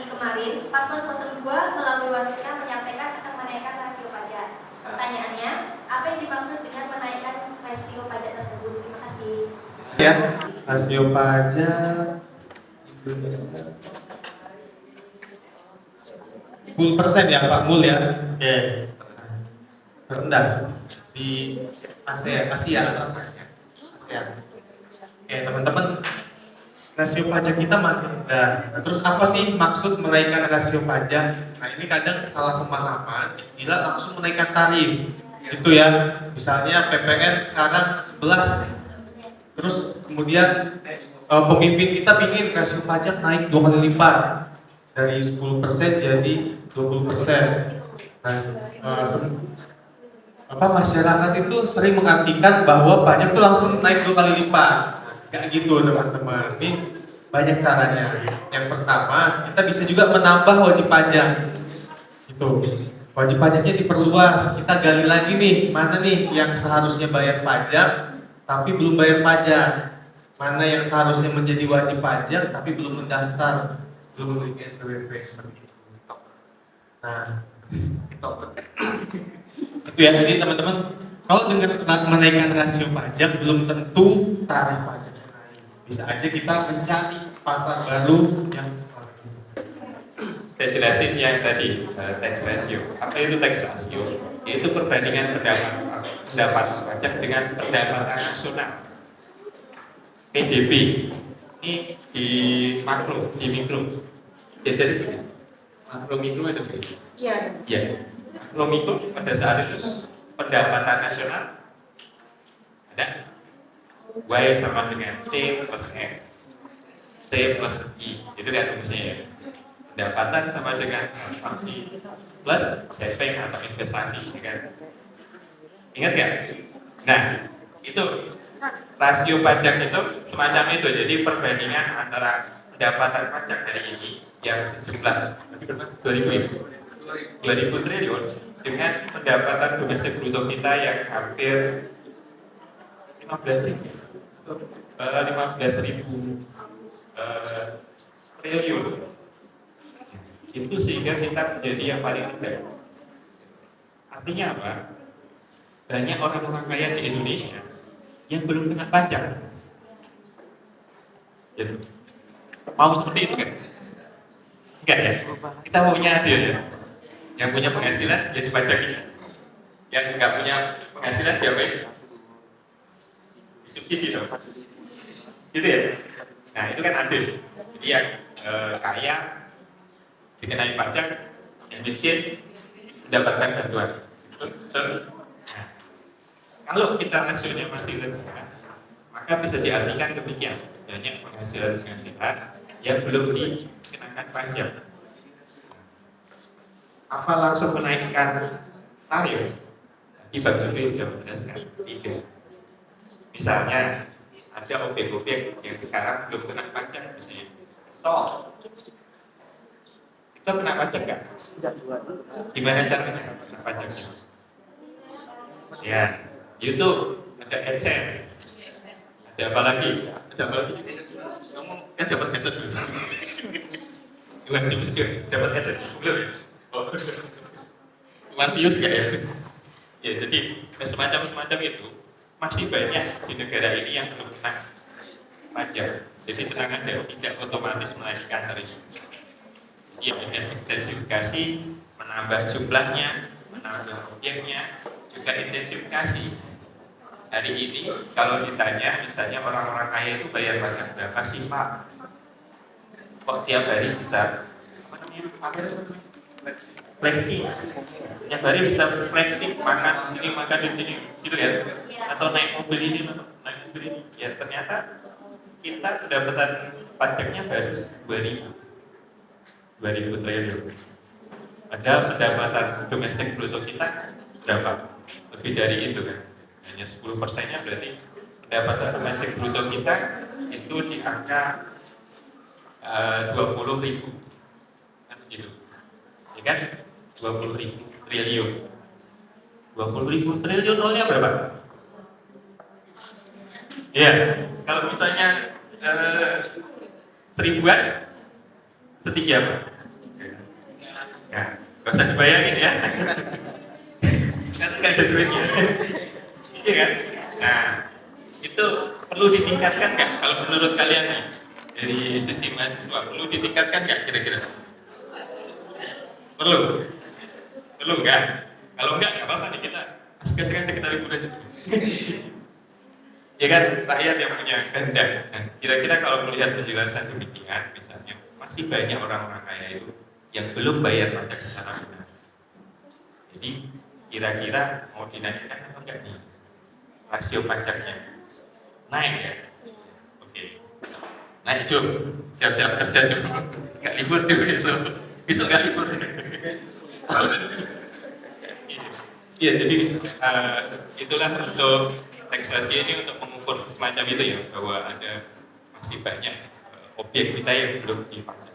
kemarin, paslon 02 melalui wakilnya menyampaikan akan menaikkan rasio pajak. Pertanyaannya, apa yang dimaksud dengan menaikkan rasio pajak tersebut? Terima kasih. Ya, rasio pajak Indonesia 10% ya Pak Mul ya? Oke. Rendah di Asia atau ASEAN. Oke teman-teman, rasio pajak kita masih rendah. Nah, terus apa sih maksud menaikkan rasio pajak? Nah ini kadang salah pemahaman, bila langsung menaikkan tarif, gitu ya. Misalnya PPN sekarang 11, terus kemudian pemimpin kita ingin rasio pajak naik 2 kali lipat dari 10% jadi 20%. Nah, masyarakat itu sering mengartikan bahwa pajak itu langsung naik 2 kali lipat. Kayak gitu teman-teman. Ini banyak caranya. Yang pertama, kita bisa juga menambah wajib pajak. Itu wajib pajaknya diperluas. Kita gali lagi nih, mana nih yang seharusnya bayar pajak tapi belum bayar pajak. Mana yang seharusnya menjadi wajib pajak tapi belum mendaftar, belum memiliki NPWP seperti itu. Nah, itu ya. Jadi teman-teman, kalau dengan menaikkan rasio pajak belum tentu tarif pajak naik. Bisa aja kita mencari pasar baru yang Saya jelasin yang tadi tax ratio. Apa itu tax ratio? Yaitu perbandingan pendapatan pajak dengan pendapatan nasional. PDB ini di makro, di mikro. Ya, jadi begini. Makro mikro itu begini. Iya. Ya. Makro mikro pada saat itu pendapatan nasional ada Y sama dengan C plus X, C plus I. Itu kan rumusnya ya. Pendapatan sama dengan transaksi plus saving atau investasi, ya kan? Ingat nggak? Nah, itu rasio pajak itu semacam itu. Jadi perbandingan antara pendapatan pajak dari ini yang sejumlah 2000 triliun dengan pendapatan domestik bruto kita yang hampir 15.000 triliun. Itu sehingga kita menjadi yang paling rendah. Artinya apa? Banyak orang-orang kaya di Indonesia yang belum kena pajak. Jadi, mau seperti itu kan? Enggak ya? Kita maunya adil ya. Yang punya penghasilan jadi pajaki. Yang nggak punya penghasilan diapain? Disubsidi dong. Gitu ya? Nah itu kan adil. Jadi yang kaya dikenai pajak, yang miskin mendapatkan bantuan. Nah, kalau kita rasionya masih rendah, maka bisa diartikan demikian, banyak penghasilan yang belum dikenakan pajak. Apa langsung menaikkan tarif? Di Bank Juri sudah menjelaskan, tidak. Misalnya ada objek-objek yang sekarang belum kena pajak, misalnya tol. Kita kena pajak nggak? Gimana caranya kena pajaknya? Ya, YouTube, ada AdSense, ada apa lagi? Kamu kan dapat AdSense dulu. Dapat AdSense sebelum ya? Oh, cuma views nggak ya? Ya, jadi semacam itu masih banyak di negara ini yang belum kena pajak. Jadi tenang aja, tidak otomatis menaikkan tarif. Ya, intensifikasi, menambah jumlahnya, menambah objeknya, juga intensifikasi. Hari ini kalau ditanya, misalnya orang-orang kaya itu bayar pajak berapa sih Pak? Kok tiap hari bisa fleksi? Tiap hari bisa fleksi, makan di sini, makan di sini, gitu ya? Atau naik mobil ini, naik mobil ini. Ya ternyata kita pendapatan pajaknya baru 2000 triliun. Padahal pendapatan domestik bruto kita berapa? Lebih dari itu kan? Hanya 10%-nya berarti pendapatan domestik bruto kita itu di angka 20.000 kan gitu. Ya kan? 20.000 triliun. 20.000 triliun nolnya berapa? Ya, kalau misalnya seribuan, setinggi apa? Ya, gak usah dibayangin ya. Karena nggak ada duitnya. Iya kan? Nah, itu perlu ditingkatkan nggak? Kalau menurut kalian nih, dari sisi mahasiswa, perlu ditingkatkan nggak kira-kira? Perlu? Perlu nggak? Kalau nggak apa-apa nih kita asik-asik aja kita liburan. Ya kan, rakyat yang punya kehendak. Nah, kira-kira kalau melihat penjelasan demikian, misalnya masih banyak orang-orang kaya itu yang belum bayar pajak secara benar. Jadi kira-kira mau dinaikkan atau enggak nih rasio pajaknya? Naik ya? Oke. Naik Jum, siap-siap kerja Jum. Nggak libur Jum besok nggak libur. Iya, jadi itulah untuk taksasi ini untuk mengukur semacam itu ya, bahwa ada masih banyak objek kita yang belum dipajak.